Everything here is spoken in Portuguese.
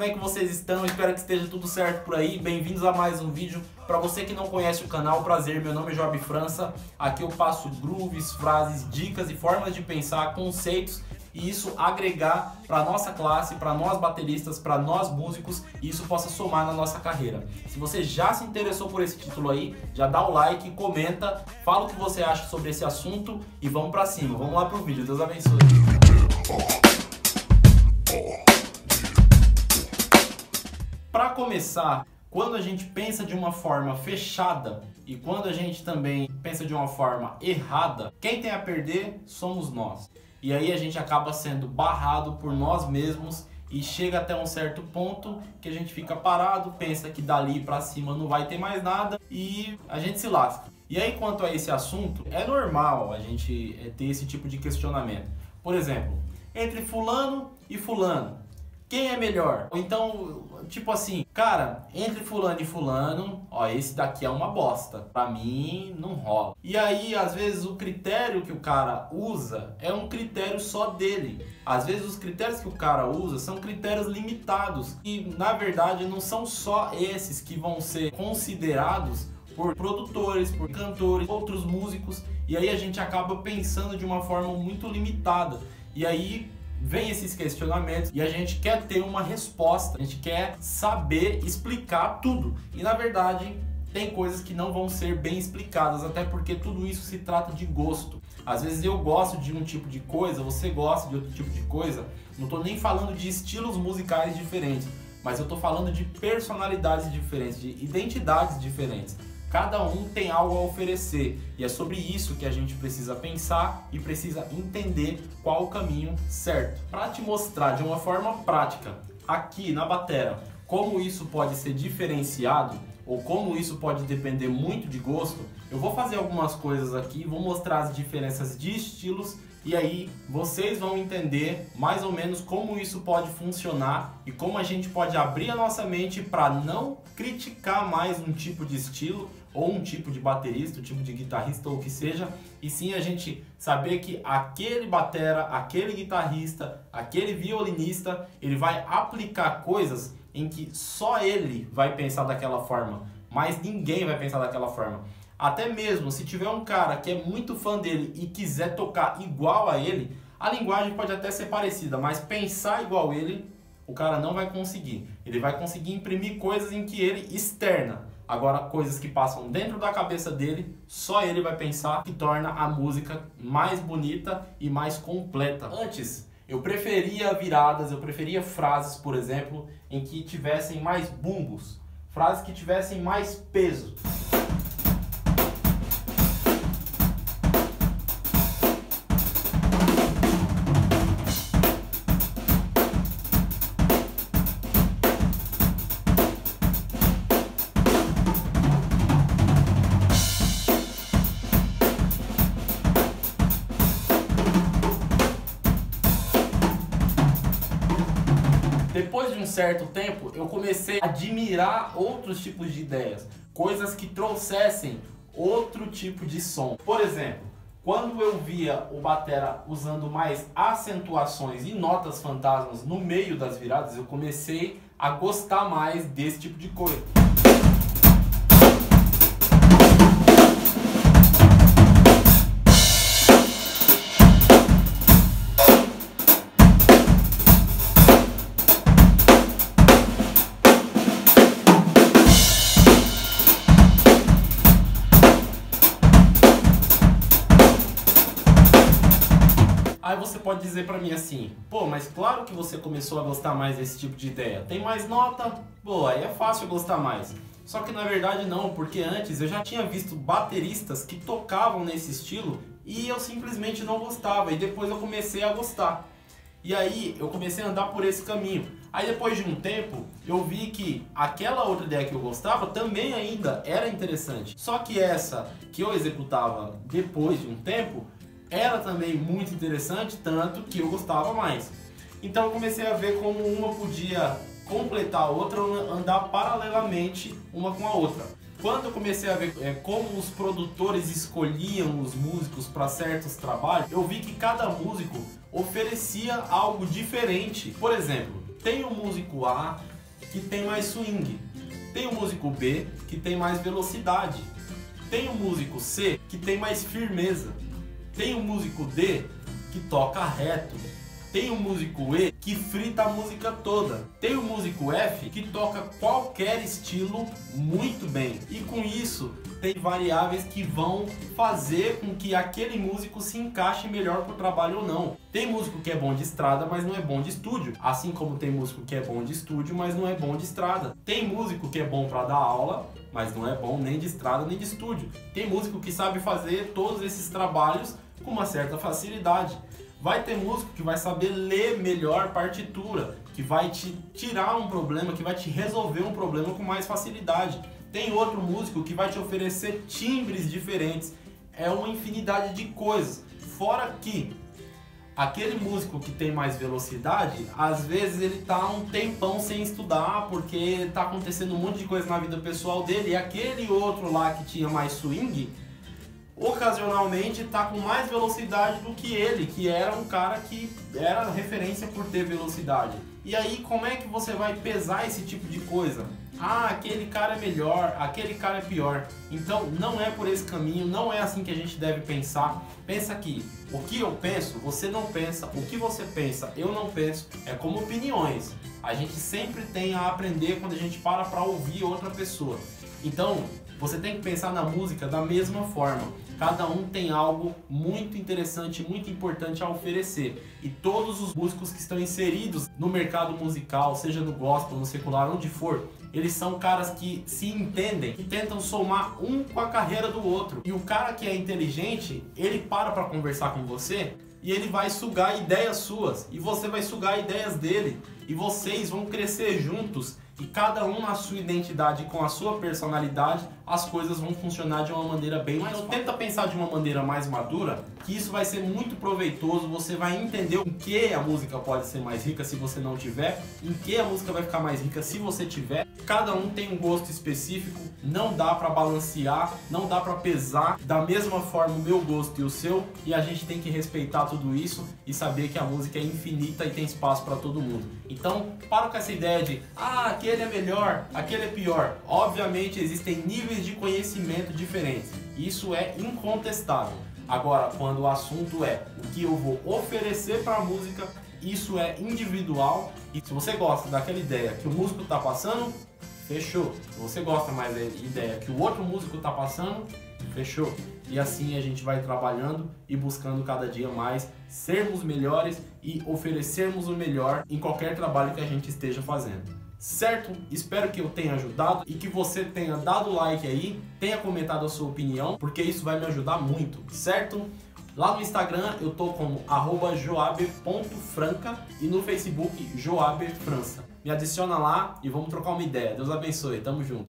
é que vocês estão? Espero que esteja tudo certo por aí. Bem-vindos a mais um vídeo. Para você que não conhece o canal, prazer, meu nome é Job França. Aqui eu passo grooves, frases, dicas e formas de pensar, conceitos e isso agregar para nossa classe, para nós bateristas, para nós músicos e isso possa somar na nossa carreira. Se você já se interessou por esse título aí, já dá o like, comenta, fala o que você acha sobre esse assunto e vamos para cima. Vamos lá pro vídeo. Deus abençoe. Para começar, quando a gente pensa de uma forma fechada e quando a gente também pensa de uma forma errada, quem tem a perder somos nós. E aí a gente acaba sendo barrado por nós mesmos e chega até um certo ponto que a gente fica parado, pensa que dali para cima não vai ter mais nada e a gente se lasca. E aí quanto a esse assunto, é normal a gente ter esse tipo de questionamento. Por exemplo, entre fulano e fulano, quem é melhor? Ou então, tipo assim, cara, entre fulano e fulano, ó, esse daqui é uma bosta. Pra mim, não rola. E aí, às vezes, o critério que o cara usa é um critério só dele. Às vezes, os critérios que o cara usa são critérios limitados. E, na verdade, não são só esses que vão ser considerados por produtores, por cantores, outros músicos. E aí, a gente acaba pensando de uma forma muito limitada. E aí vem esses questionamentos e a gente quer ter uma resposta, a gente quer saber explicar tudo. E na verdade tem coisas que não vão ser bem explicadas, até porque tudo isso se trata de gosto. Às vezes eu gosto de um tipo de coisa, você gosta de outro tipo de coisa. Não estou nem falando de estilos musicais diferentes, mas eu estou falando de personalidades diferentes, de identidades diferentes. Cada um tem algo a oferecer e é sobre isso que a gente precisa pensar e precisa entender qual o caminho certo. Para te mostrar de uma forma prática, aqui na batera, como isso pode ser diferenciado ou como isso pode depender muito de gosto, eu vou fazer algumas coisas aqui, vou mostrar as diferenças de estilos e aí vocês vão entender mais ou menos como isso pode funcionar e como a gente pode abrir a nossa mente para não criticar mais um tipo de estilo ou um tipo de baterista, um tipo de guitarrista ou o que seja, e sim a gente saber que aquele batera, aquele guitarrista, aquele violinista, ele vai aplicar coisas em que só ele vai pensar daquela forma, mas ninguém vai pensar daquela forma. Até mesmo se tiver um cara que é muito fã dele e quiser tocar igual a ele, a linguagem pode até ser parecida, mas pensar igual ele, o cara não vai conseguir. Ele vai conseguir imprimir coisas em que ele externa. Agora, coisas que passam dentro da cabeça dele, só ele vai pensar, que torna a música mais bonita e mais completa. Antes, eu preferia viradas, eu preferia frases, por exemplo, em que tivessem mais bumbos, frases que tivessem mais peso. Depois de um certo tempo, eu comecei a admirar outros tipos de ideias, coisas que trouxessem outro tipo de som. Por exemplo, quando eu via o batera usando mais acentuações e notas fantasmas no meio das viradas, eu comecei a gostar mais desse tipo de coisa. Aí você pode dizer pra mim assim, pô, mas claro que você começou a gostar mais desse tipo de ideia. Tem mais nota? Pô, aí é fácil gostar mais. Só que na verdade não, porque antes eu já tinha visto bateristas que tocavam nesse estilo e eu simplesmente não gostava. E depois eu comecei a gostar. E aí eu comecei a andar por esse caminho. Aí depois de um tempo eu vi que aquela outra ideia que eu gostava também ainda era interessante. Só que essa que eu executava depois de um tempo era também muito interessante, tanto que eu gostava mais. Então eu comecei a ver como uma podia completar a outra, andar paralelamente uma com a outra. Quando eu comecei a ver como os produtores escolhiam os músicos para certos trabalhos, eu vi que cada músico oferecia algo diferente. Por exemplo, tem o músico A que tem mais swing. Tem o músico B, que tem mais velocidade. Tem o músico C, que tem mais firmeza. Tem o músico D, que toca reto. Tem o músico E, que frita a música toda. Tem o músico F, que toca qualquer estilo muito bem. E com isso, tem variáveis que vão fazer com que aquele músico se encaixe melhor pro trabalho ou não. Tem músico que é bom de estrada, mas não é bom de estúdio. Assim como tem músico que é bom de estúdio, mas não é bom de estrada. Tem músico que é bom para dar aula, mas não é bom nem de estrada nem de estúdio. Tem músico que sabe fazer todos esses trabalhos com uma certa facilidade. Vai ter músico que vai saber ler melhor partitura, que vai te tirar um problema, que vai te resolver um problema com mais facilidade. Tem outro músico que vai te oferecer timbres diferentes. É uma infinidade de coisas. Fora que aquele músico que tem mais velocidade, às vezes ele tá um tempão sem estudar porque tá acontecendo um monte de coisa na vida pessoal dele, e aquele outro lá que tinha mais swing, ocasionalmente está com mais velocidade do que ele, que era um cara que era referência por ter velocidade. E aí, como é que você vai pesar esse tipo de coisa? Ah, aquele cara é melhor, aquele cara é pior. Então, não é por esse caminho, não é assim que a gente deve pensar. Pensa que o que eu penso, você não pensa, o que você pensa, eu não penso, é como opiniões. A gente sempre tem a aprender quando a gente para ouvir outra pessoa. Então, você tem que pensar na música da mesma forma. Cada um tem algo muito interessante, muito importante a oferecer. E todos os músicos que estão inseridos no mercado musical, seja no gospel, no secular, onde for, eles são caras que se entendem e tentam somar um com a carreira do outro. E o cara que é inteligente, ele para conversar com você e ele vai sugar ideias suas. E você vai sugar ideias dele. E vocês vão crescer juntos. E cada um na sua identidade, com a sua personalidade, as coisas vão funcionar de uma maneira bem mais fácil. Tenta pensar de uma maneira mais madura, que isso vai ser muito proveitoso, você vai entender em que a música pode ser mais rica se você não tiver, em que a música vai ficar mais rica se você tiver. Cada um tem um gosto específico, não dá pra balancear, não dá pra pesar da mesma forma o meu gosto e o seu, e a gente tem que respeitar tudo isso e saber que a música é infinita e tem espaço pra todo mundo. Então, para com essa ideia de aquele é melhor, aquele é pior. Obviamente existem níveis de conhecimento diferentes. Isso é incontestável. Agora, quando o assunto é o que eu vou oferecer para a música, isso é individual. E se você gosta daquela ideia que o músico está passando, fechou. Se você gosta mais da ideia que o outro músico está passando, fechou. E assim a gente vai trabalhando e buscando cada dia mais sermos melhores e oferecermos o melhor em qualquer trabalho que a gente esteja fazendo. Certo? Espero que eu tenha ajudado e que você tenha dado like aí, tenha comentado a sua opinião, porque isso vai me ajudar muito, certo? Lá no Instagram eu tô como @joabe.franca e no Facebook Joabe França. Me adiciona lá e vamos trocar uma ideia. Deus abençoe, tamo junto.